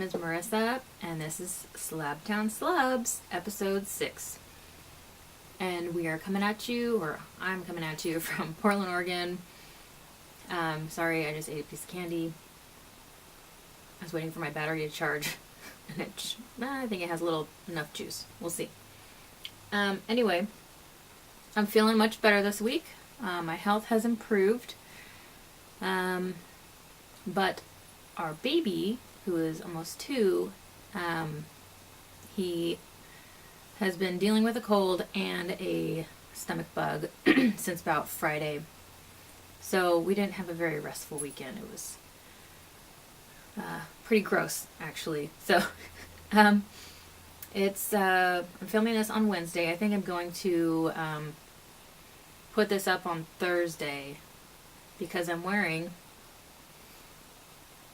is Marissa, and this is Slabtown Slubs, episode 6. And we are coming at you, or I'm coming at you from Portland, Oregon. Sorry, I just ate a piece of candy. I was waiting for my battery to charge, and I think it has enough juice. We'll see. Anyway, I'm feeling much better this week. My health has improved. But our baby, who is almost 2, he has been dealing with a cold and a stomach bug since about Friday. So we didn't have a very restful weekend. It was pretty gross, actually. So I'm filming this on Wednesday. I think I'm going to put this up on Thursday because I'm wearing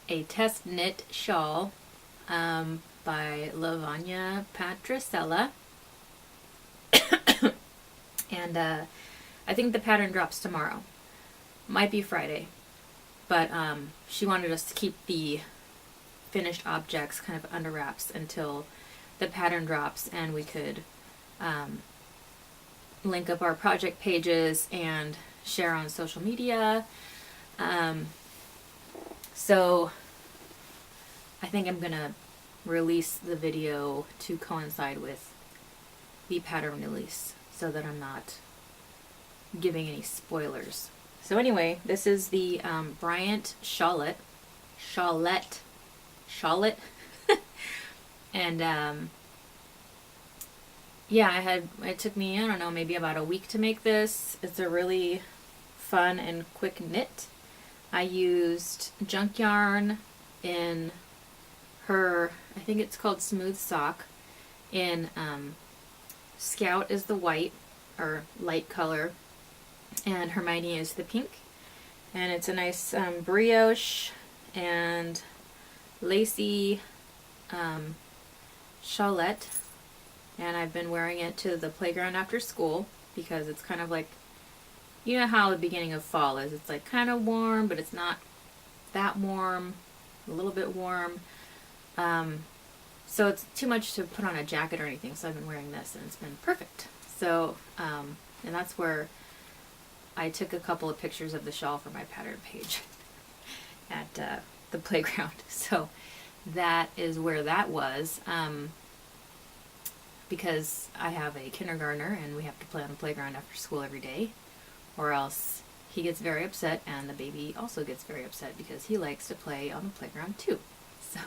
a test knit shawl by Lavanya Patricella. And I think the pattern drops tomorrow. Might be Friday. But she wanted us to keep the finished objects kind of under wraps until the pattern drops, and we could link up our project pages and share on social media. So I think I'm gonna release the video to coincide with the pattern release so that I'm not giving any spoilers. So anyway, this is the Bryant Shawlette. And yeah, it took me, I don't know, maybe about a week to make this. It's a really fun and quick knit. I used junk yarn in her, I think it's called Smooth Sock, in Scout is the white, or light color, and Hermione is the pink. And it's a nice brioche and lacy shawlette, and I've been wearing it to the playground after school because it's kind of like, you know how the beginning of fall is. It's like kind of warm, but it's not that warm, a little bit warm. So it's too much to put on a jacket or anything, so I've been wearing this, and it's been perfect. So, and that's where I took a couple of pictures of the shawl for my pattern page at the playground. So that is where that was, because I have a kindergartner, and we have to play on the playground after school every day, or else he gets very upset, and the baby also gets very upset because he likes to play on the playground too. So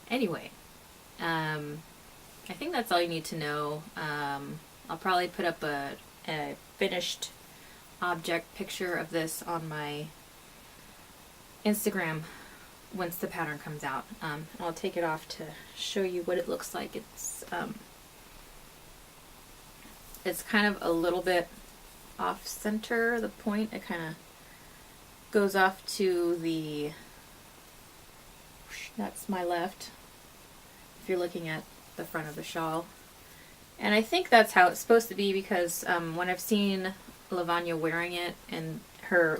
anyway, I think that's all you need to know. I'll probably put up a finished object picture of this on my Instagram once the pattern comes out. I'll take it off to show you what it looks like. It's kind of a little bit off center, the point. It kind of goes off to that's my left, if you're looking at the front of the shawl. And I think that's how it's supposed to be because when I've seen Lavanya wearing it in her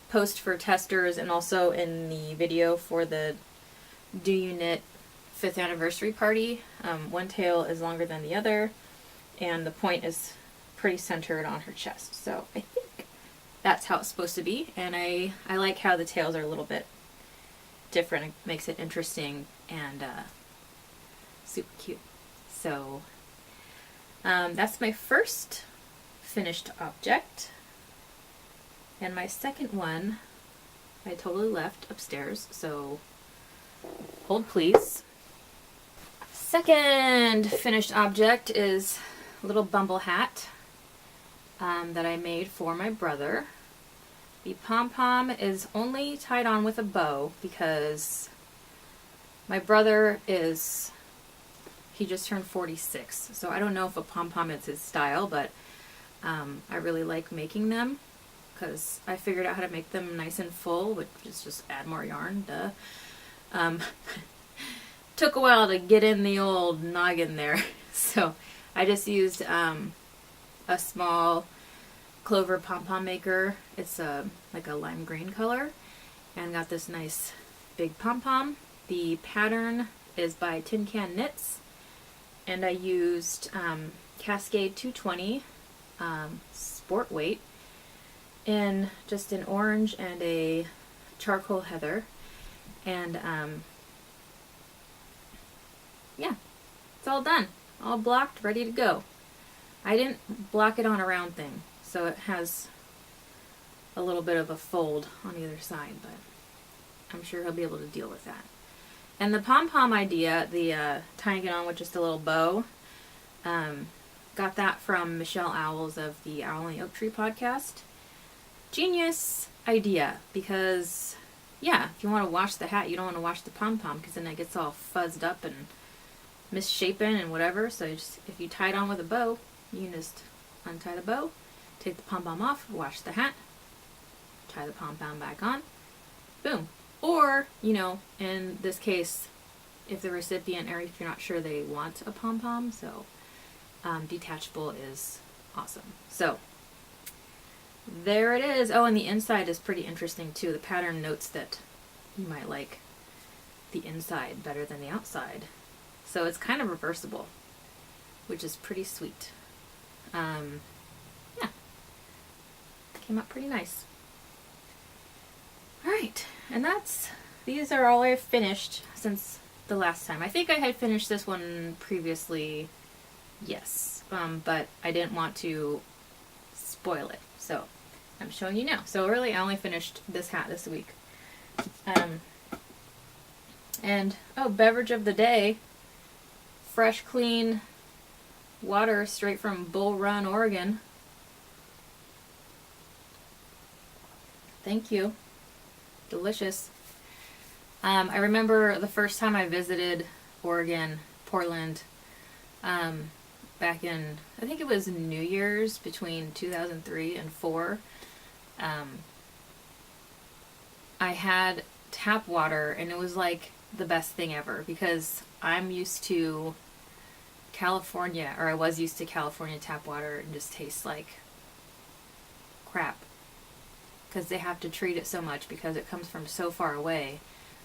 post for testers, and also in the video for the Do You Knit 5th anniversary party, one tail is longer than the other, and the point is pretty centered on her chest. So I think that's how it's supposed to be, and I like how the tails are a little bit different. It makes it interesting and super cute. So that's my first finished object, and my second one I totally left upstairs, so hold please. Second finished object is a little bumble hat that I made for my brother. The pom-pom is only tied on with a bow because my brother he just turned 46, so I don't know if a pom-pom is his style, but I really like making them because I figured out how to make them nice and full, which is just add more yarn, duh. Took a while to get in the old noggin there, so I just used a small Clover pom-pom maker. It's like a lime green color, and got this nice big pom-pom. The pattern is by Tin Can Knits, and I used Cascade 220 sport weight in just an orange and a charcoal heather, and yeah, it's all done, all blocked, ready to go. I didn't block it on a round thing, so it has a little bit of a fold on either side, but I'm sure he'll be able to deal with that. And the pom-pom idea, the tying it on with just a little bow, got that from Michelle Owls of the Owl and the Oak Tree podcast. Genius idea, because yeah, if you want to wash the hat, you don't want to wash the pom-pom, because then it gets all fuzzed up and misshapen and whatever. So just, if you tie it on with a bow, you can just untie the bow, take the pom-pom off, wash the hat, tie the pom-pom back on, boom. Or, you know, in this case, if the recipient, or if you're not sure they want a pom-pom, so detachable is awesome. So there it is. Oh, and the inside is pretty interesting too. The pattern notes that you might like the inside better than the outside. So it's kind of reversible, which is pretty sweet. Yeah, came out pretty nice. Alright, and these are all I've finished since the last time. I think I had finished this one previously, yes, but I didn't want to spoil it, so I'm showing you now. So really, I only finished this hat this week. And, oh, beverage of the day, fresh, clean water straight from Bull Run, Oregon. Thank you. Delicious. I remember the first time I visited Oregon, Portland, back in, I think it was New Year's between 2003 and 4. I had tap water, and it was like the best thing ever, because I'm used to California, or I was used to California tap water, and just tastes like crap, because they have to treat it so much because it comes from so far away.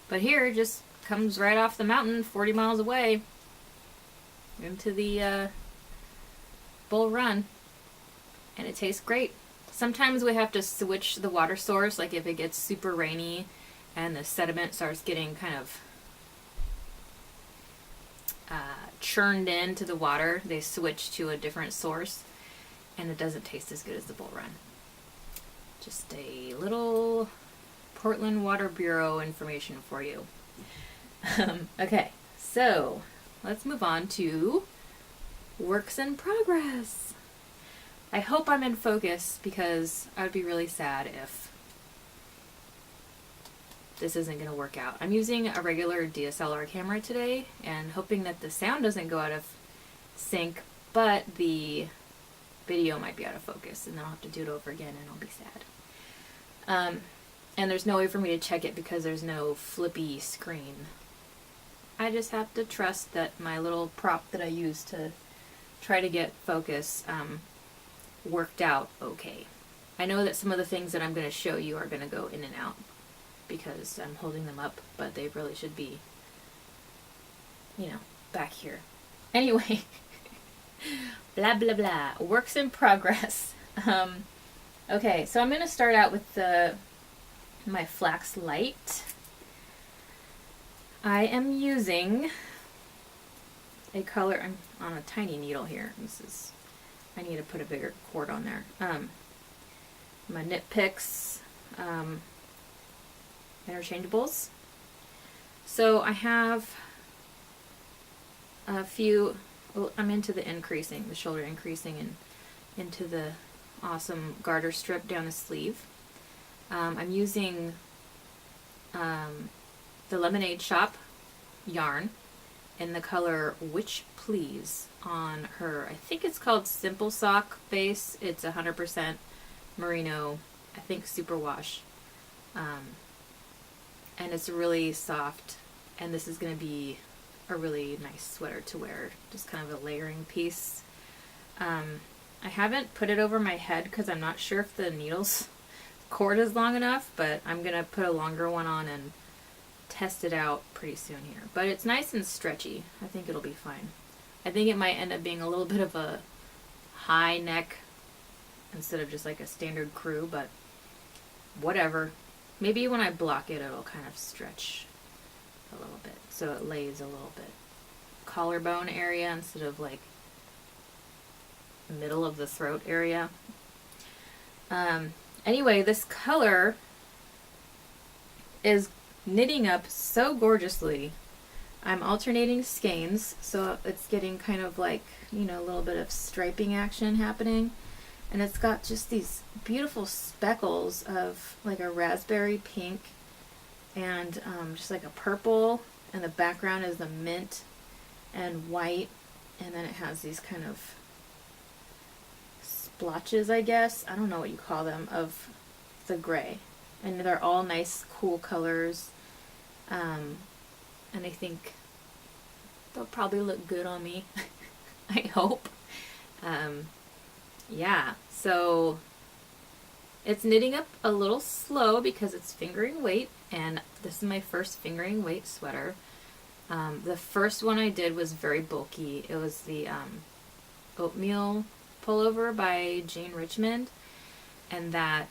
But here it just comes right off the mountain 40 miles away into the Bull Run, and it tastes great. Sometimes we have to switch the water source, like if it gets super rainy and the sediment starts getting kind of churned into the water, they switch to a different source, and it doesn't taste as good as the Bull Run. Just a little Portland Water Bureau information for you. Okay, so let's move on to works in progress. I hope I'm in focus, because I would be really sad if this isn't going to work out. I'm using a regular DSLR camera today and hoping that the sound doesn't go out of sync, but the video might be out of focus, and then I'll have to do it over again and I'll be sad. And there's no way for me to check it because there's no flippy screen. I just have to trust that my little prop that I use to try to get focus worked out okay. I know that some of the things that I'm going to show you are going to go in and out because I'm holding them up, but they really should be, you know, back here. Anyway, blah blah blah. Works in progress. Okay, so I'm going to start out with my flax light. I am using a color. I'm on a tiny needle here. I need to put a bigger cord on there. My Knit Picks interchangeables. So I have a few. Well, I'm into the increasing, the shoulder increasing, and into the awesome garter strip down the sleeve. I'm using the Lemonade Shop yarn in the color Witch Please on her, I think it's called Simple Sock base. It's 100% merino, I think superwash. And it's really soft, and this is going to be a really nice sweater to wear, just kind of a layering piece. I haven't put it over my head because I'm not sure if the needle's cord is long enough, but I'm going to put a longer one on and test it out pretty soon here. But it's nice and stretchy. I think it'll be fine. I think it might end up being a little bit of a high neck instead of just like a standard crew, but whatever. Maybe when I block it, it'll kind of stretch a little bit, so it lays a little bit. Collarbone area instead of like middle of the throat area. Anyway, this color is knitting up so gorgeously. I'm alternating skeins, so it's getting kind of like, you know, a little bit of striping action happening. And it's got just these beautiful speckles of like a raspberry pink and just like a purple, and the background is the mint and white, and then it has these kind of splotches, I guess, I don't know what you call them, of the gray, and they're all nice cool colors, and I think they'll probably look good on me. I hope. Yeah, so it's knitting up a little slow because it's fingering weight, and this is my first fingering weight sweater. The first one I did was very bulky. It was the oatmeal pullover by Jane Richmond, and that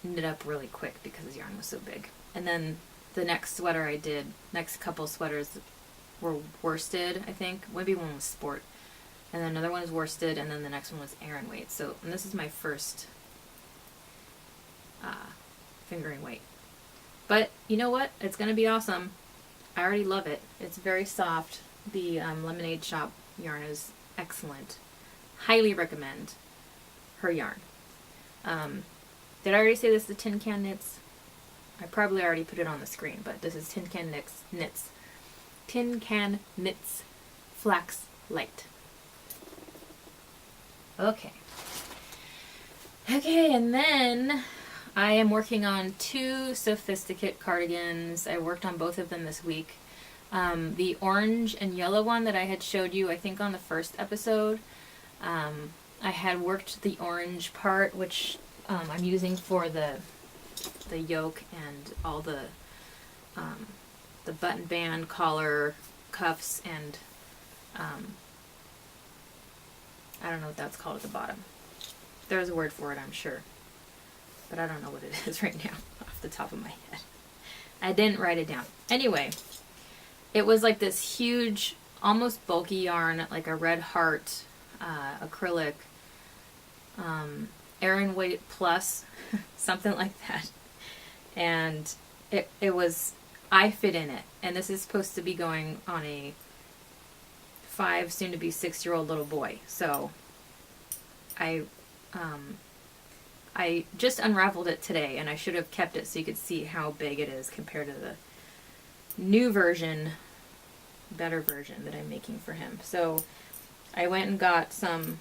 knit up really quick because the yarn was so big. And then the next sweater I did, next couple sweaters were worsted, I think. Maybe one was sport. And then another one was worsted, and then the next one was Aran weight. So, and this is my first fingering weight. But you know what? It's going to be awesome. I already love it. It's very soft. The Lemonade Shop yarn is excellent. Highly recommend her yarn. Did I already say this is Tin Can Knits? I probably already put it on the screen, but this is Tin Can Knits. Tin Can Knits Flax Light. Okay. Okay, and then I am working on 2 Sophisticate cardigans. I worked on both of them this week. The orange and yellow one that I had showed you, I think, on the first episode. I had worked the orange part, which I'm using for the yoke and all the button band, collar, cuffs, and I don't know what that's called at the bottom. There's a word for it, I'm sure. But I don't know what it is right now off the top of my head. I didn't write it down. Anyway, it was like this huge, almost bulky yarn, like a red heart acrylic, Aran weight plus, something like that. And it was, I fit in it. And this is supposed to be going on a 5, soon to be 6-year-old little boy. So I just unraveled it today, and I should have kept it so you could see how big it is compared to the new version, better version that I'm making for him. So I went and got some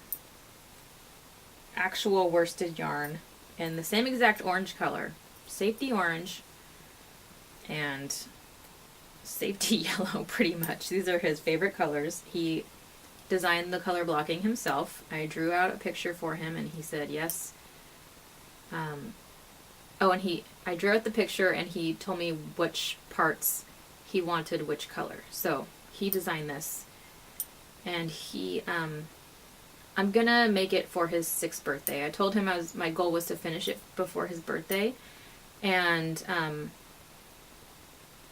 actual worsted yarn in the same exact orange color, safety orange and safety yellow, pretty much. These are his favorite colors. He designed the color blocking himself. I drew out a picture for him, and he said yes. I drew out the picture, and he told me which parts he wanted which color. So he designed this, and I'm gonna make it for his 6th birthday. I told him my goal was to finish it before his birthday, and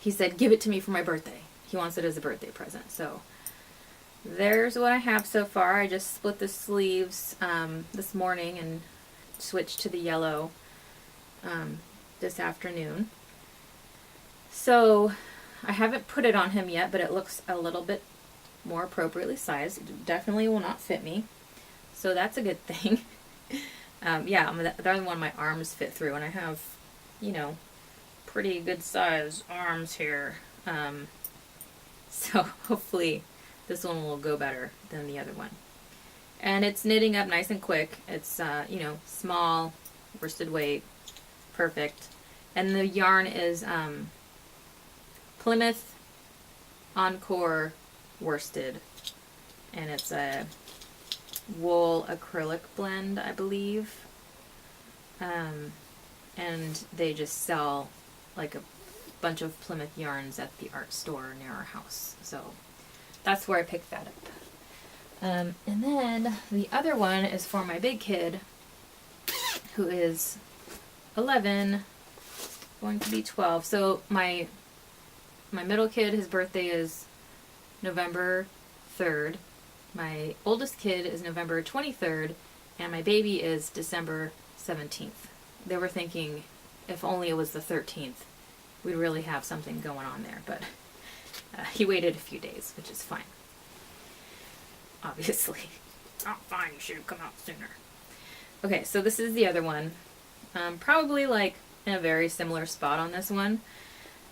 he said, give it to me for my birthday. He wants it as a birthday present. So there's what I have so far. I just split the sleeves this morning and switched to the yellow this afternoon. So I haven't put it on him yet, but it looks a little bit more appropriately sized. It definitely will not fit me. So that's a good thing. Yeah, the other one my arms fit through, and I have, you know, pretty good size arms here. So hopefully this one will go better than the other one. And it's knitting up nice and quick. It's, you know, small, worsted weight, perfect. And the yarn is Plymouth Encore worsted. And it's a wool acrylic blend, I believe. And they just sell like a bunch of Plymouth yarns at the art store near our house. So that's where I picked that up. And then the other one is for my big kid, who is 11, going to be 12. So my middle kid, his birthday is November 3rd. My oldest kid is November 23rd, and my baby is December 17th. They were thinking if only it was the 13th, we'd really have something going on there, but he waited a few days, which is fine. Obviously. Oh, fine, you should have come out sooner. Okay, so this is the other one. Probably like in a very similar spot on this one.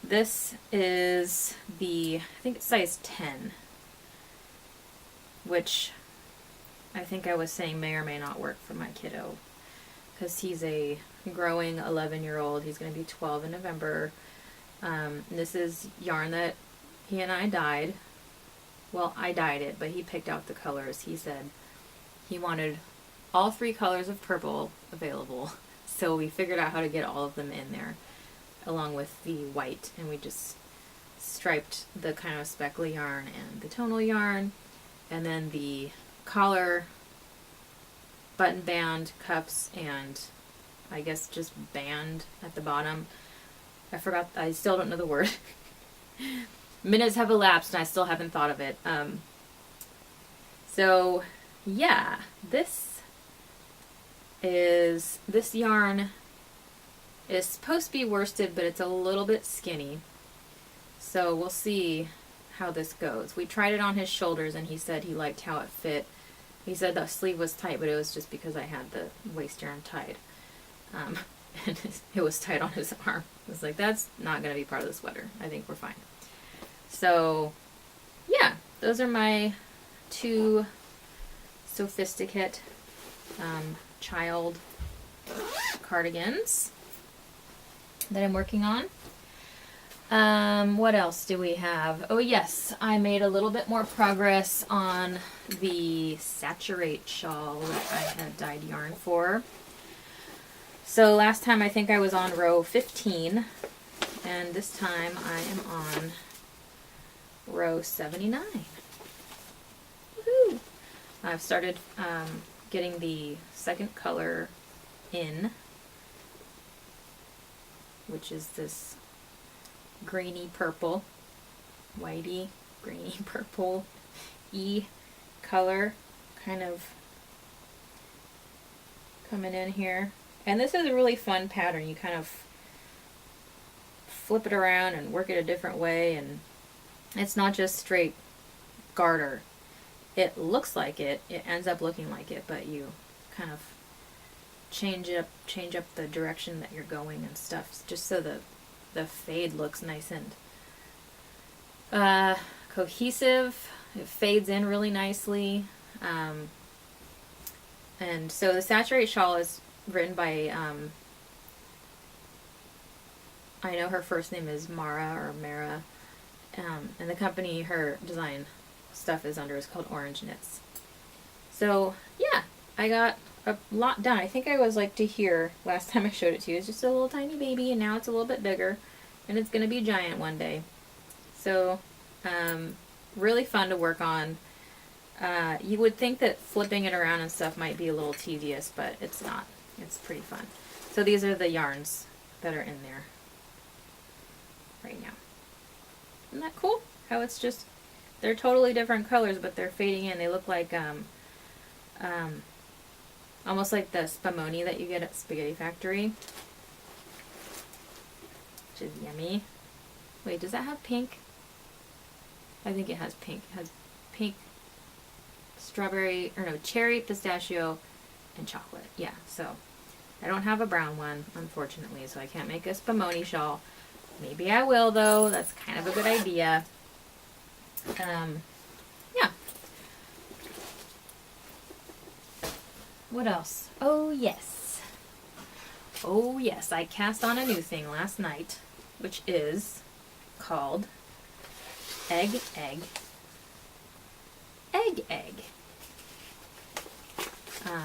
This is I think it's size 10, which I think I was saying may or may not work for my kiddo, because he's a growing 11-year-old. He's going to be 12 in November. This is yarn that he and I dyed. Well, I dyed it, but he picked out the colors. He said he wanted all 3 colors of purple available, so we figured out how to get all of them in there, along with the white, and we just striped the kind of speckly yarn and the tonal yarn, and then the collar, button band, cuffs, and I guess just band at the bottom. I forgot, I still don't know the word. Minutes have elapsed and I still haven't thought of it. So yeah, this yarn is supposed to be worsted, but it's a little bit skinny. So we'll see how this goes. We tried it on his shoulders and he said he liked how it fit. He said the sleeve was tight, but it was just because I had the waist yarn tied. And it was tight on his arm. I was like, that's not going to be part of the sweater. I think we're fine. So, yeah, those are my 2 sophisticate child cardigans that I'm working on. What else do we have? Oh yes, I made a little bit more progress on the saturate shawl that I had dyed yarn for. So last time I think I was on row 15, and this time I am on row 79. Woohoo! I've started getting the second color in, which is this grainy purple, whitey, grainy purple color, kind of coming in here. And this is a really fun pattern. You kind of flip it around and work it a different way, and it's not just straight garter. It looks like it ends up looking like it, but you kind of change up the direction that you're going and stuff, just so the fade looks nice and cohesive. It fades in really nicely. And so the Saturate shawl is written by, I know her first name is Mara or Mara, and the company her design stuff is under is called Orange Knits. So yeah, I got a lot done. I think I was like to here last time I showed it to you. It's just a little tiny baby, and now it's a little bit bigger, and it's going to be giant one day. So really fun to work on. You would think that flipping it around and stuff might be a little tedious, but it's not. It's pretty fun. So these are the yarns that are in there right now. Isn't that cool? How it's just, they're totally different colors, but they're fading in. They look like almost like the spumoni that you get at Spaghetti Factory, which is yummy. Wait, does that have pink? I think it has pink. It has pink, strawberry, or no, cherry, pistachio, and chocolate. Yeah, so I don't have a brown one, unfortunately, so I can't make a spumoni shawl. Maybe I will, though. That's kind of a good idea. Yeah. What else? Oh, yes. Oh, yes. I cast on a new thing last night, which is called Egg, Egg, Egg, Egg. I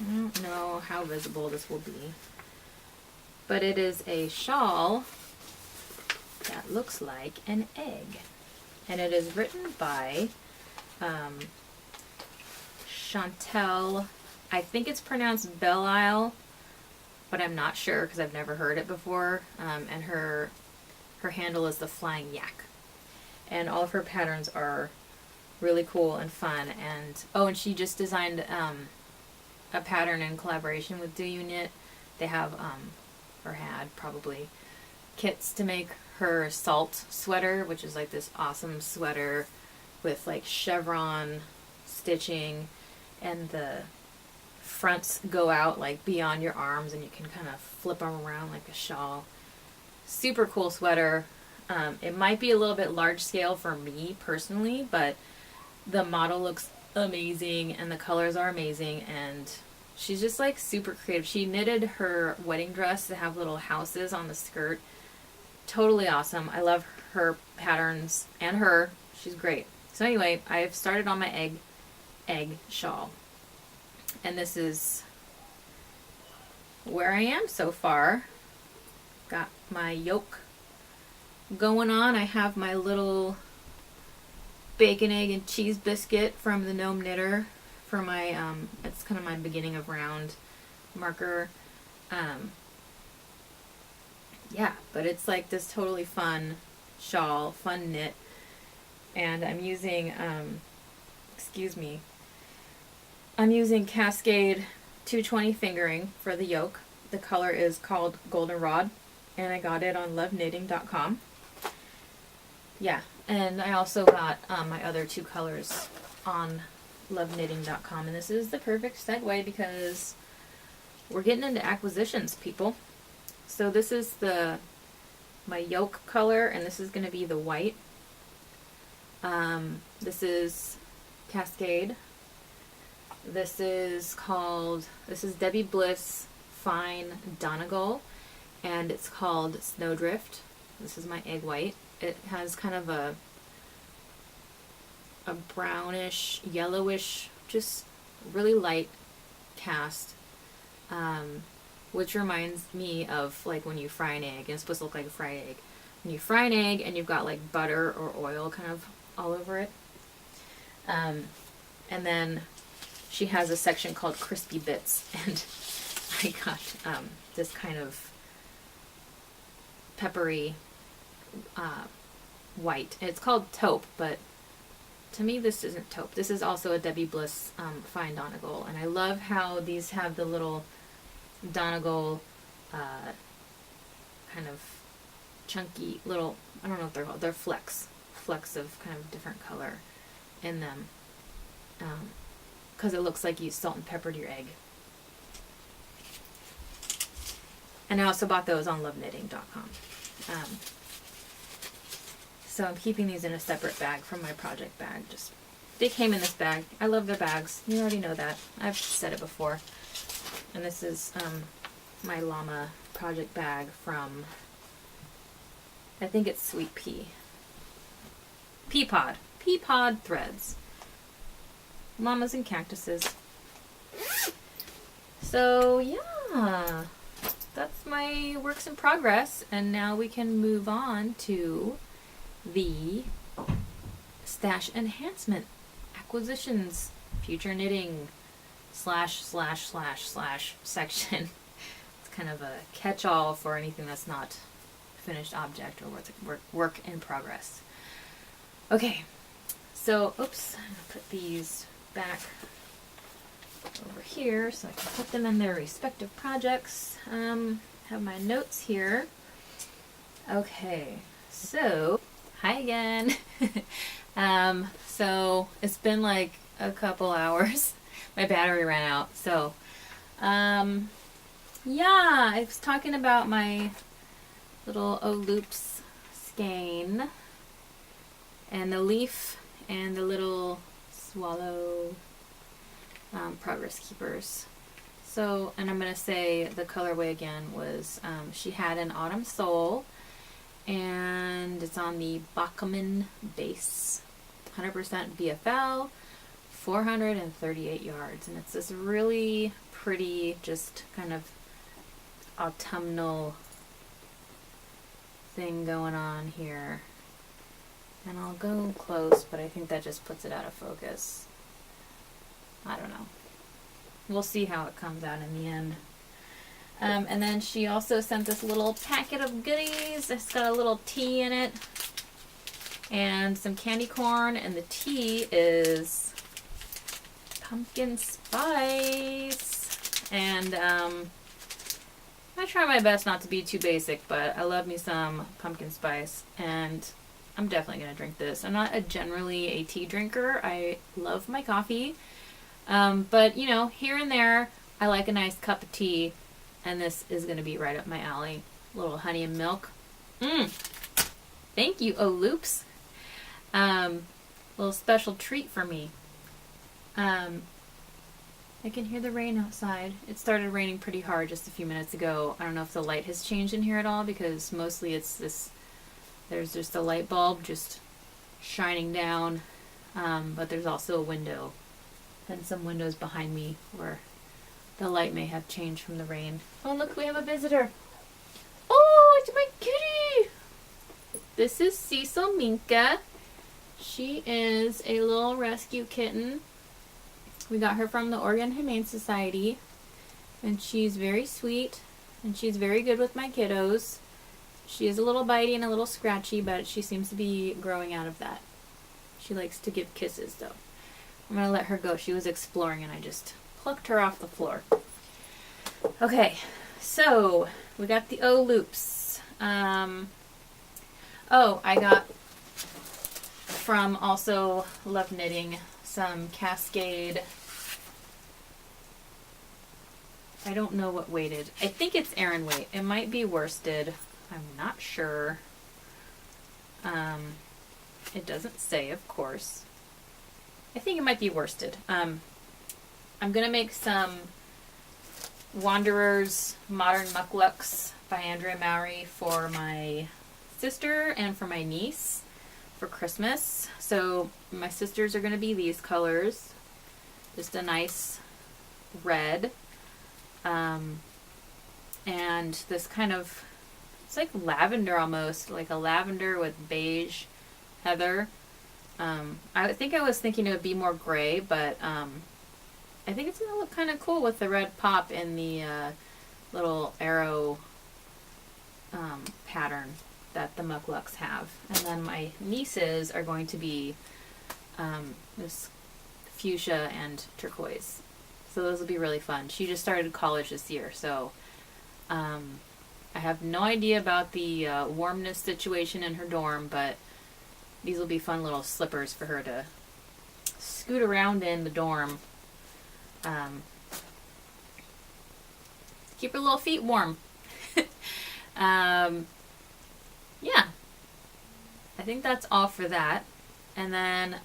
don't know how visible this will be. but it is a shawl that looks like an egg. And it is written by Chantel, I think it's pronounced Belle-Isle, but I'm not sure because I've never heard it before. And her handle is the Flying Yak. And all of her patterns are really cool and fun. And oh, and she just designed a pattern in collaboration with Do You Knit. They have, or had probably, kits to make her Salt sweater, which is like this awesome sweater with like chevron stitching, and the fronts go out like beyond your arms and you can kind of flip them around like a shawl. Super cool sweater. It might be a little bit large scale for me personally, but the model looks amazing and the colors are amazing, and she's just like super creative. She knitted her wedding dress to have little houses on the skirt. Totally awesome. I love her patterns and her. She's great. So anyway, I've started on my egg shawl. And this is where I am so far. Got my yoke going on. I have my little bacon, egg, and cheese biscuit from the Gnome Knitter for my, it's kind of my beginning of round marker. Yeah, but it's like this totally fun shawl, fun knit. And I'm using, I'm using Cascade 220 fingering for the yoke. The color is called Goldenrod, and I got it on loveknitting.com. Yeah, and I also got my other two colors on loveknitting.com, and this is the perfect segue because we're getting into acquisitions, people. So this is my yoke color, and this is going to be the white. This is Cascade. This is Debbie Bliss Fine Donegal, and it's called Snowdrift. This is my egg white. It has kind of a brownish, yellowish, just really light cast, which reminds me of like when you fry an egg, and it's supposed to look like a fried egg. When you fry an egg and you've got like butter or oil kind of all over it. And then she has a section called Crispy Bits, and I got this kind of peppery white. And it's called taupe, but to me this isn't taupe. This is also a Debbie Bliss Fine Donegal, and I love how these have the little Donegal kind of chunky little, I don't know what they're called, they're flecks of kind of different color in them, because it looks like you salt and peppered your egg. And I also bought those on loveknitting.com. So I'm keeping these in a separate bag from my project bag. They came in this bag. I love their bags. You already know that. I've said it before. And this is my llama project bag from, I think it's Sweet Pea. Peapod threads. Llamas and cactuses. So yeah, that's my works in progress, and now we can move on to the stash enhancement acquisitions future knitting slash section. It's kind of a catch-all for anything that's not finished object or work in progress. Okay, so oops, I'm gonna put these back over here so I can put them in their respective projects. Have my notes here. Okay, so hi again. So it's been like a couple hours. My battery ran out. So yeah, I was talking about my little O-loops skein and the leaf and the little swallow progress keepers. So, and I'm going to say the colorway again was, she had an autumn sole, and it's on the Bachman base, 100% BFL, 438 yards, and it's this really pretty, just kind of autumnal thing going on here. And I'll go close, but I think that just puts it out of focus. I don't know. We'll see how it comes out in the end. And then she also sent this little packet of goodies. It's got a little tea in it and some candy corn, and the tea is pumpkin spice. And I try my best not to be too basic, but I love me some pumpkin spice, and I'm definitely going to drink this. I'm not generally a tea drinker. I love my coffee. But, you know, here and there, I like a nice cup of tea, and this is going to be right up my alley. A little honey and milk. Thank you, Oh Loops. Little special treat for me. I can hear the rain outside. It started raining pretty hard just a few minutes ago. I don't know if the light has changed in here at all, because mostly it's this, there's just a light bulb just shining down, but there's also a window and some windows behind me where the light may have changed from the rain. Oh, look, we have a visitor. Oh, it's my kitty! This is Cecil Minka. She is a little rescue kitten. We got her from the Oregon Humane Society, and she's very sweet, and she's very good with my kiddos. She is a little bitey and a little scratchy, but she seems to be growing out of that. She likes to give kisses, though. I'm going to let her go. She was exploring, and I just plucked her off the floor. Okay, so we got the O loops. Oh, I got from also Love Knitting some Cascade. I don't know what weighted. I think it's Aran weight. It might be worsted. I'm not sure. It doesn't say, of course. I think it might be worsted. I'm going to make some Wanderers Modern Mucklucks by Andrea Mowry for my sister and for my niece for Christmas. So my sisters are going to be these colors. Just a nice red. And this kind of, it's like lavender almost, like a lavender with beige heather. I think I was thinking it would be more gray, but I think it's going to look kind of cool with the red pop in the little arrow pattern that the Mucklucks have. And then my nieces are going to be this fuchsia and turquoise. So those will be really fun. She just started college this year, so I have no idea about the warmness situation in her dorm, but these will be fun little slippers for her to scoot around in the dorm. Keep her little feet warm. Yeah. I think that's all for that. And then,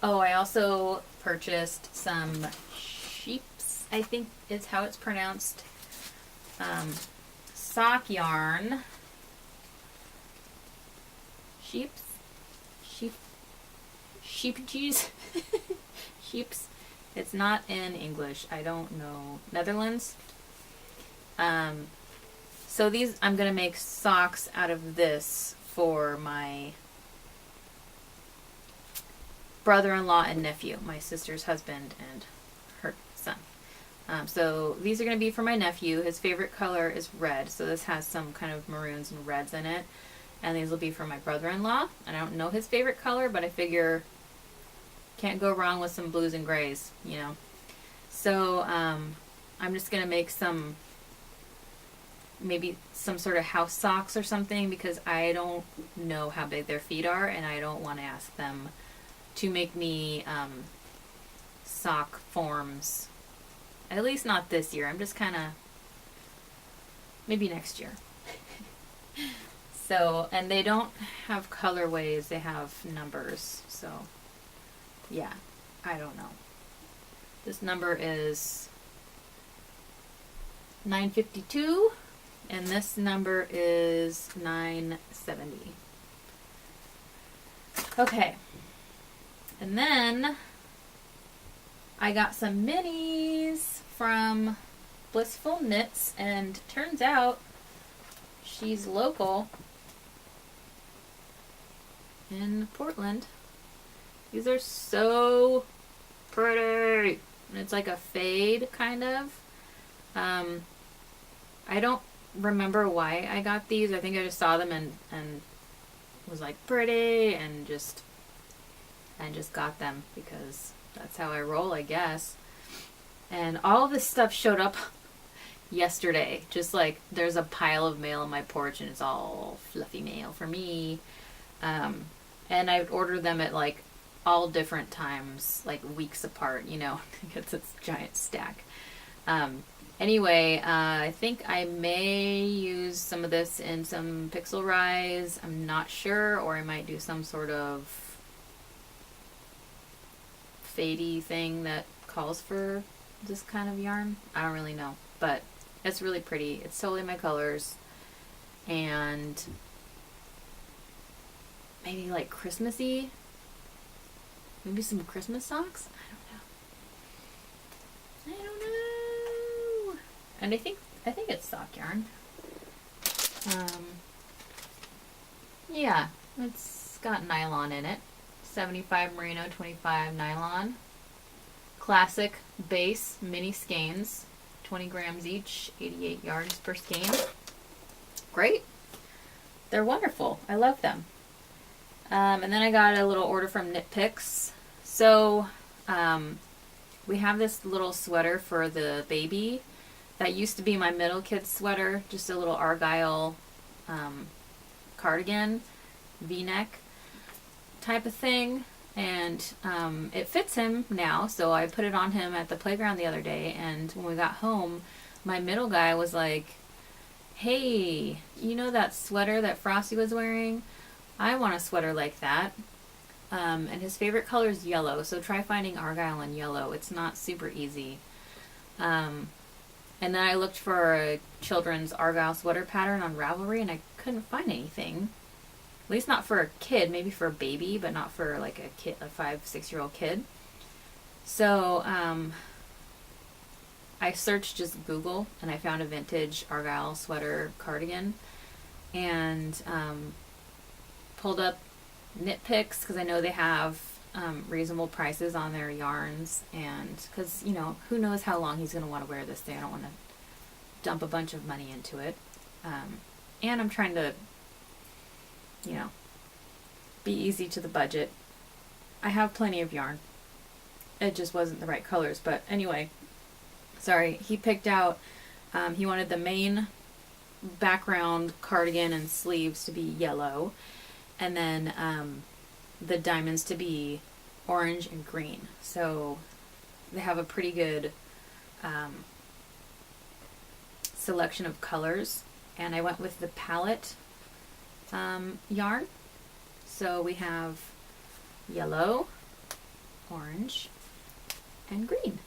oh, I also purchased some sheeps, I think is how it's pronounced, sock yarn. Sheeps? Sheepages? Sheeps. It's not in English. I don't know. Netherlands? So these, I'm going to make socks out of this for my brother-in-law and nephew, my sister's husband and her son. So these are going to be for my nephew. His favorite color is red, so this has some kind of maroons and reds in it. And these will be for my brother-in-law. And I don't know his favorite color, but I figure can't go wrong with some blues and grays, you know. So I'm just going to make some, maybe some sort of house socks or something, because I don't know how big their feet are, and I don't want to ask them to make me sock forms. At least not this year. I'm just kind of, maybe next year. So, and they don't have colorways, they have numbers. So, yeah, I don't know. This number is 952, and this number is 970. Okay, and then I got some minis from Blissful Knits, and turns out she's local in Portland. These are so pretty. And it's like a fade, kind of. I don't remember why I got these. I think I just saw them and was like, pretty, and just got them because that's how I roll, I guess. And all of this stuff showed up yesterday. Just like there's a pile of mail on my porch and it's all fluffy mail for me. And I would order them at like all different times, like weeks apart, you know, it's this giant stack. Anyway, I think I may use some of this in some Pixel Rise. I'm not sure, or I might do some sort of fadey thing that calls for this kind of yarn. I don't really know, but it's really pretty. It's totally my colors, and maybe like Christmassy. Maybe some Christmas socks? I don't know. And I think it's sock yarn. Yeah, it's got nylon in it. 75 merino, 25 nylon. Classic base mini skeins, 20 grams each, 88 yards per skein. Great. They're wonderful. I love them. And then I got a little order from Knit Picks. So, we have this little sweater for the baby that used to be my middle kid's sweater, just a little Argyle cardigan, V-neck type of thing. And it fits him now, so I put it on him at the playground the other day, and when we got home, my middle guy was like, hey, you know that sweater that Frosty was wearing? I want a sweater like that. And his favorite color is yellow, so try finding Argyle in yellow. It's not super easy. And then I looked for a children's Argyle sweater pattern on Ravelry, and I couldn't find anything. At least not for a kid, maybe for a baby, but not for like a kid, a 5-6-year-old kid. So I searched just Google, and I found a vintage Argyle sweater cardigan, and pulled up Knit Picks because I know they have reasonable prices on their yarns, and because, you know, who knows how long he's going to want to wear this thing. I don't want to dump a bunch of money into it. And I'm trying to, you know, be easy to the budget. I have plenty of yarn. It just wasn't the right colors. But anyway, sorry, he picked out, he wanted the main background cardigan and sleeves to be yellow, and then the diamonds to be orange and green. So they have a pretty good selection of colors, and I went with the palette yarn. So we have yellow, orange, and green.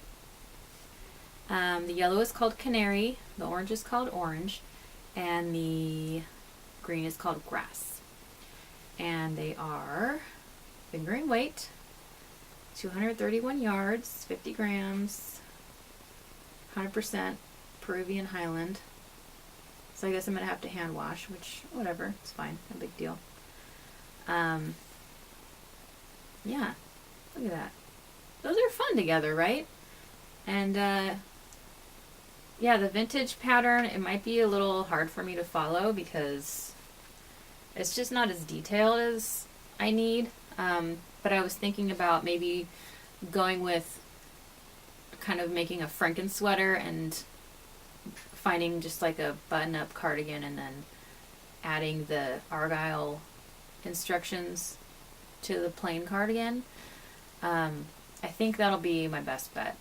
The yellow is called Canary, the orange is called Orange, and the green is called Grass. And they are fingering weight, 231 yards, 50 grams, 100% Peruvian Highland. So I guess I'm going to have to hand wash, which, whatever, it's fine, no big deal. Yeah, look at that. Those are fun together, right? And, yeah, the vintage pattern, it might be a little hard for me to follow because it's just not as detailed as I need. But I was thinking about maybe going with kind of making a Franken sweater and finding just like a button-up cardigan and then adding the Argyle instructions to the plain cardigan. I think that'll be my best bet.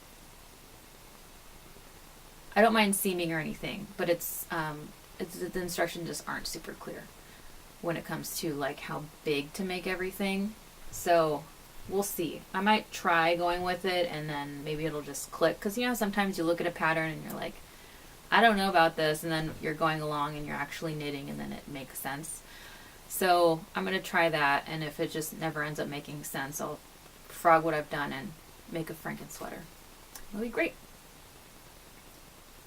I don't mind seaming or anything, but it's the instructions just aren't super clear when it comes to like how big to make everything. So we'll see. I might try going with it, and then maybe it'll just click, because you know sometimes you look at a pattern and you're like, I don't know about this, and then you're going along and you're actually knitting and then it makes sense. So I'm going to try that, and if it just never ends up making sense, I'll frog what I've done and make a Franken sweater. It'll be great.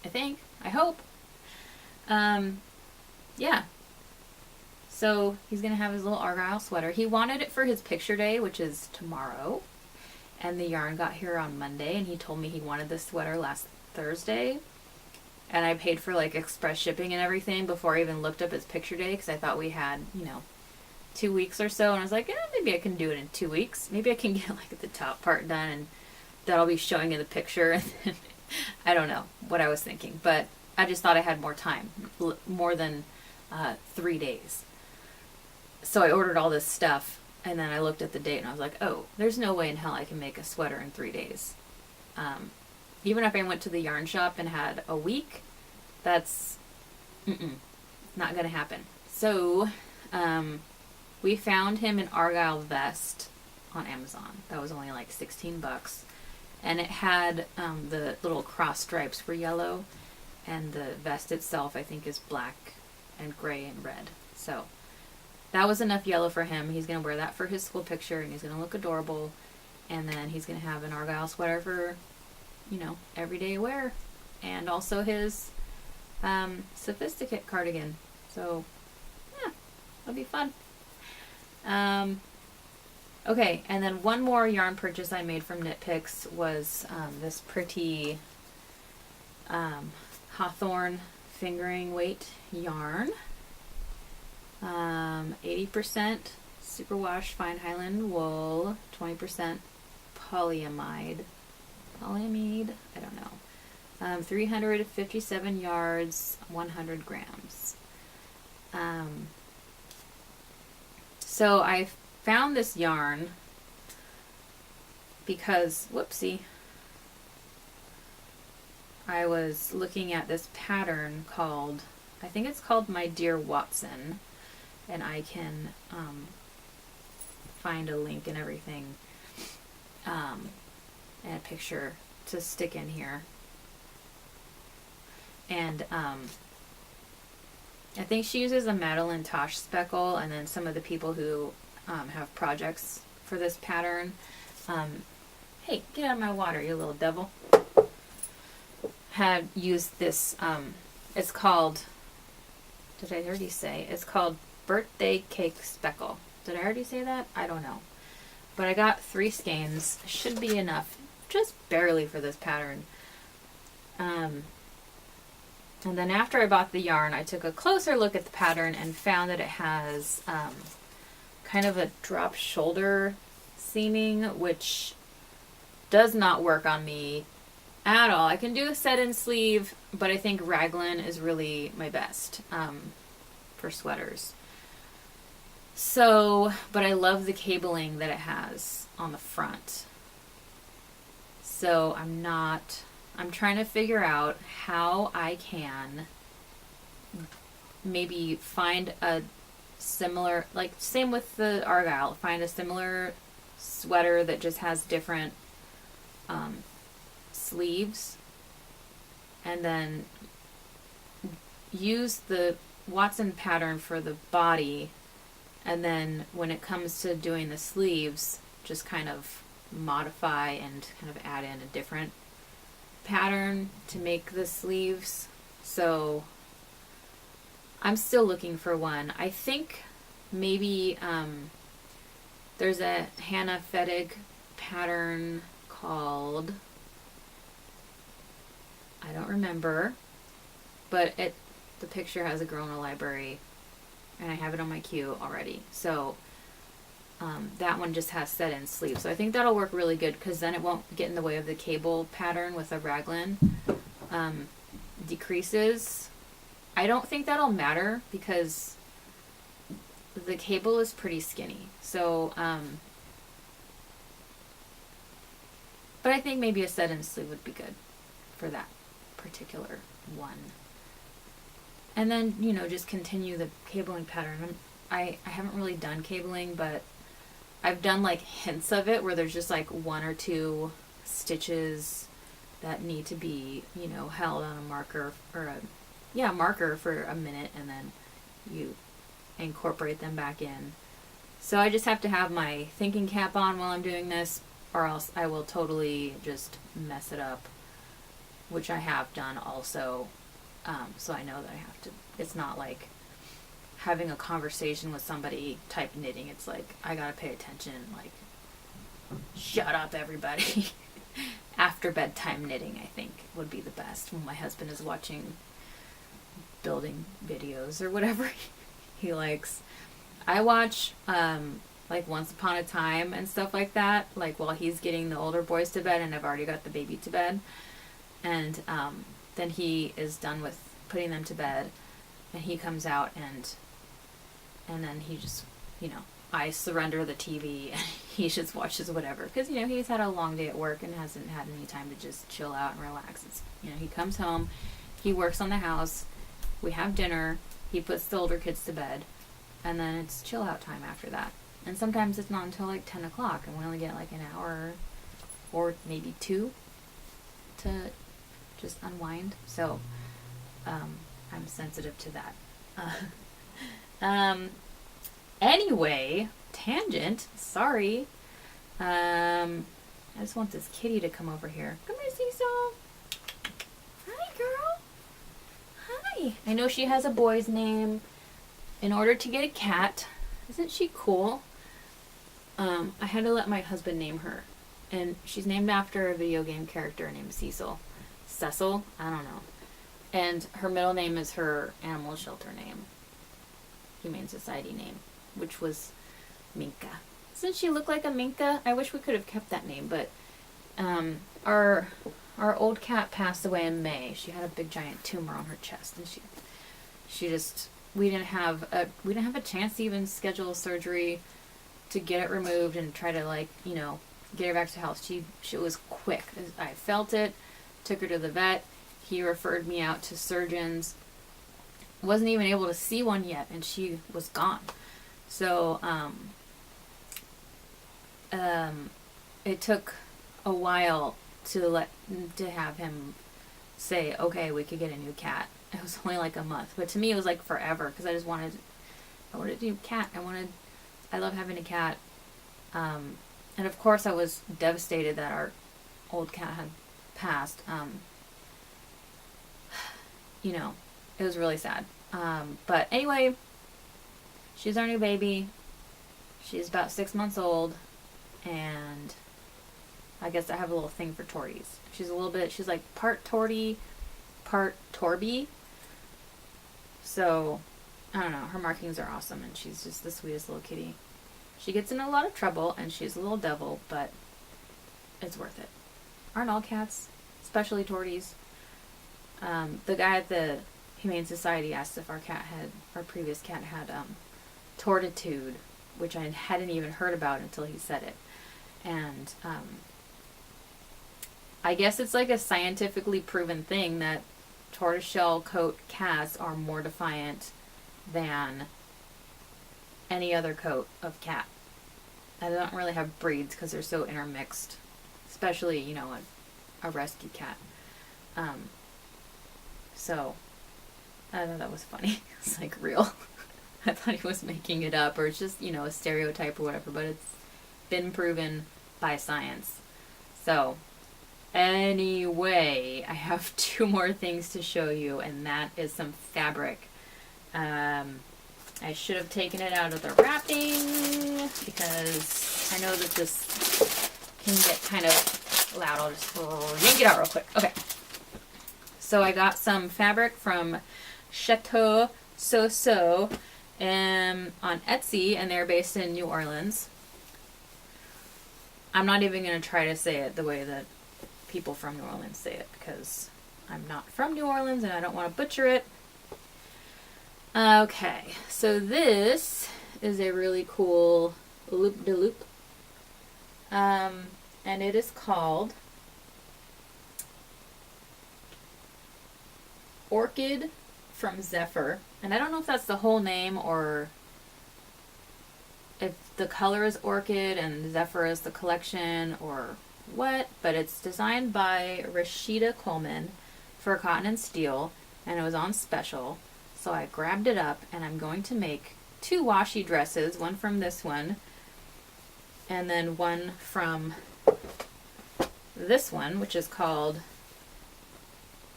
I think. I hope. Yeah. So he's going to have his little Argyle sweater. He wanted it for his picture day, which is tomorrow. And the yarn got here on Monday, and he told me he wanted this sweater last Thursday. And I paid for like express shipping and everything before I even looked up his picture day, because I thought we had, 2 weeks or so. And I was like, maybe I can do it in 2 weeks. Maybe I can get like the top part done, and that'll be showing in the picture. And then, I don't know what I was thinking, but I just thought I had more time, more than 3 days. So I ordered all this stuff, and then I looked at the date, and I was like, oh, there's no way in hell I can make a sweater in 3 days. Even if I went to the yarn shop and had a week, that's not going to happen. So we found him an Argyle vest on Amazon. That was only like $16. And it had the little cross stripes were yellow, and the vest itself I think is black and gray and red. So that was enough yellow for him. He's going to wear that for his school picture, and he's going to look adorable. And then he's going to have an Argyle sweater for, everyday wear. And also his sophisticate cardigan. So, yeah, it'll be fun. Okay, and then one more yarn purchase I made from Knit Picks was this pretty Hawthorne fingering weight yarn. 80% superwash fine Highland wool, 20% polyamide, I don't know. 357 yards, 100 grams. So I found this yarn because, whoopsie, I was looking at this pattern called, I think it's called My Dear Watson, and I can find a link and everything, and a picture to stick in here. And I think she uses a Madeline Tosh speckle, and then some of the people who have projects for this pattern, hey, get out of my water, you little devil, have used this, it's called, did I already say? It's called Birthday Cake Speckle. Did I already say that? I don't know. But I got 3 skeins. Should be enough, just barely, for this pattern. And then after I bought the yarn, I took a closer look at the pattern and found that it has kind of a drop shoulder seaming, which does not work on me at all. I can do a set-in sleeve, but I think raglan is really my best for sweaters. So, but I love the cabling that it has on the front. So I'm trying to figure out how I can maybe find a similar, like same with the Argyle, find a similar sweater that just has different sleeves, and then use the Watson pattern for the body, and then when it comes to doing the sleeves, just kind of modify and kind of add in a different pattern to make the sleeves. So I'm still looking for one. I think maybe there's a Hannah Fettig pattern called, I don't remember, but the picture has a girl in a library, and I have it on my queue already. So that one just has set-in sleeves. So I think that'll work really good, because then it won't get in the way of the cable pattern with a raglan. Decreases. I don't think that'll matter, because the cable is pretty skinny. So, but I think maybe a set-in sleeve would be good for that particular one. And then, just continue the cabling pattern. I haven't really done cabling, but I've done like hints of it where there's just like 1 or 2 stitches that need to be, held on a marker, or marker for a minute, and then you incorporate them back in. So I just have to have my thinking cap on while I'm doing this, or else I will totally just mess it up. which I have done also. So I know that I have to, it's not like having a conversation with somebody type knitting. It's like, I gotta pay attention, like, shut up everybody. After bedtime knitting, I think, would be the best when my husband is watching building videos or whatever he likes. I watch, like Once Upon a Time and stuff like that, like while he's getting the older boys to bed and I've already got the baby to bed. And then he is done with putting them to bed and he comes out and then he just, you know, I surrender the TV and he just watches whatever. Because, you know, he's had a long day at work and hasn't had any time to just chill out and relax. It's, you know, he comes home, he works on the house, we have dinner, he puts the older kids to bed, and then it's chill out time after that. And sometimes it's not until like 10 o'clock and we only get like an hour or maybe 2 to just unwind. So I'm sensitive to that. Anyway, tangent, sorry. I just want this kitty to come over here. Come here, Cecil. Hi, girl. Hi. I know she has a boy's name. In order to get a cat, isn't she cool? I had to let my husband name her. And she's named after a video game character named Cecil. Cecil? I don't know. And her middle name is her animal shelter name. Humane Society name. Which was Minka. Doesn't she look like a Minka? I wish we could have kept that name, but our old cat passed away in May. She had a big giant tumor on her chest, and she just we didn't have a chance to even schedule surgery to get it removed and try to, like, you know, get her back to health. She was quick. I felt it. Took her to the vet. He referred me out to surgeons. Wasn't even able to see one yet, and she was gone. So, it took a while to have him say, okay, we could get a new cat. It was only like a month, but to me it was like forever, because I wanted a new cat. I love having a cat. And of course I was devastated that our old cat had passed. You know, it was really sad. But anyway, she's our new baby. She's about 6 months old, and I guess I have a little thing for torties. She's like part tortie, part torby. So, I don't know, her markings are awesome, and she's just the sweetest little kitty. She gets in a lot of trouble, and she's a little devil, but it's worth it. Aren't all cats, especially torties? The guy at the Humane Society asked if our previous cat had tortitude, which I hadn't even heard about until he said it. And I guess it's like a scientifically proven thing that tortoiseshell coat cats are more defiant than any other coat of cat. I don't really have breeds because they're so intermixed, especially, you know, a rescue cat. So I thought that was funny. It's like real. I thought he was making it up, or it's just, you know, a stereotype or whatever, but it's been proven by science. So anyway, I have 2 more things to show you, and that is some fabric. I should have taken it out of the wrapping because I know that this can get kind of loud. I'll just yank it out real quick. Okay. So I got some fabric from Chateau So on Etsy, and they're based in New Orleans. I'm not even going to try to say it the way that people from New Orleans say it, because I'm not from New Orleans and I don't want to butcher it. Okay, so this is a really cool loop-de-loop. And it is called Orchid from Zephyr. And I don't know if that's the whole name or if the color is Orchid and Zephyr is the collection or what, but it's designed by Rashida Coleman for Cotton and Steel, and it was on special. So I grabbed it up, and I'm going to make 2 washi dresses, one from this one, and then one from this one, which is called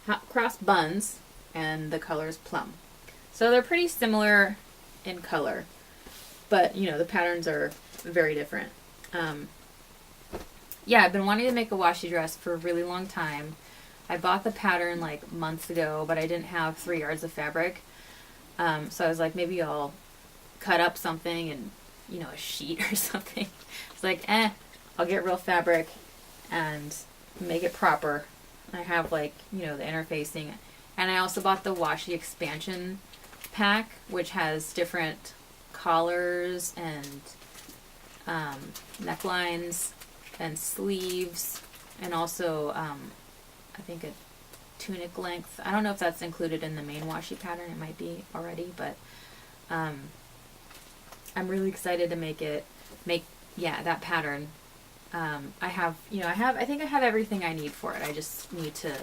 hot cross buns, and the color is plum. So they're pretty similar in color, but you know, the patterns are very different. Yeah, I've been wanting to make a washi dress for a really long time. I bought the pattern like months ago, but I didn't have 3 yards of fabric. So I was like, maybe I'll cut up something and, you know, a sheet or something. It's like, I'll get real fabric and make it proper. I have like, you know, the interfacing. And I also bought the washi expansion pack, which has different collars and necklines and sleeves, and also I think a tunic length. I don't know if that's included in the main washi pattern. It might be already, but I'm really excited to make that pattern. I think I have everything I need for it. I just need to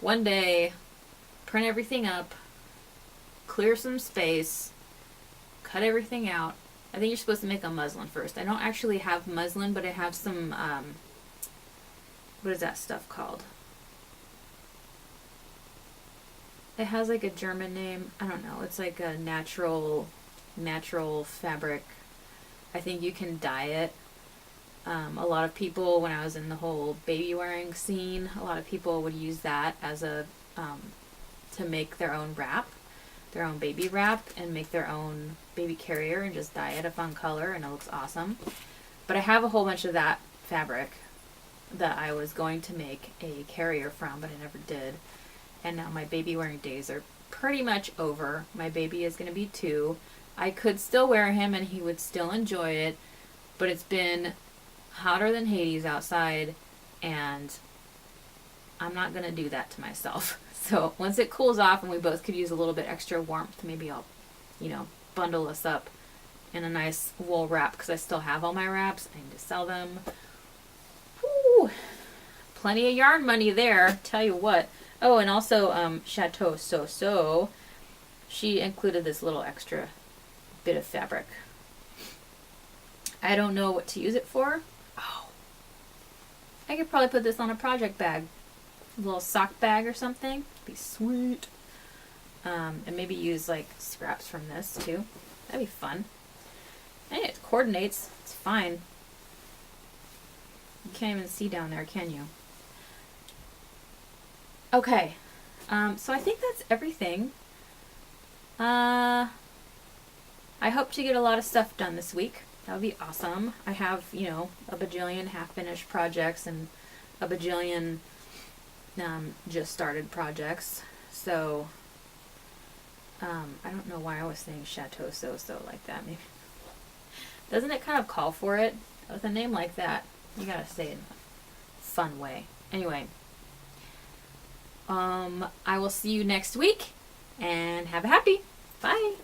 one day print everything up, clear some space, cut everything out. I think you're supposed to make a muslin first. I don't actually have muslin, but I have some, what is that stuff called? It has like a German name. I don't know. It's like a natural fabric. I think you can dye it. A lot of people, when I was in the whole baby wearing scene, a lot of people would use that as a, to make their own wrap, their own baby wrap, and make their own baby carrier and just dye it a fun color, and it looks awesome. But I have a whole bunch of that fabric that I was going to make a carrier from, but I never did. And now my baby wearing days are pretty much over. My baby is going to be 2. I could still wear him and he would still enjoy it, but it's been hotter than Hades outside, and I'm not going to do that to myself. So once it cools off and we both could use a little bit extra warmth, maybe I'll, you know, bundle us up in a nice wool wrap, because I still have all my wraps. I need to sell them. Woo! Plenty of yarn money there, tell you what. Oh, and also Chateau So, she included this little extra bit of fabric. I don't know what to use it for. Oh, I could probably put this on a project bag. A little sock bag or something. Be sweet. And maybe use like scraps from this too. That'd be fun. And it coordinates. It's fine. You can't even see down there, can you? Okay. So I think that's everything. I hope to get a lot of stuff done this week. That would be awesome. I have, you know, a bajillion half-finished projects and a bajillion just started projects. So, I don't know why I was saying Chateau So like that. Maybe doesn't it kind of call for it? With a name like that, you gotta say it in a fun way. Anyway, I will see you next week, and have a happy. Bye.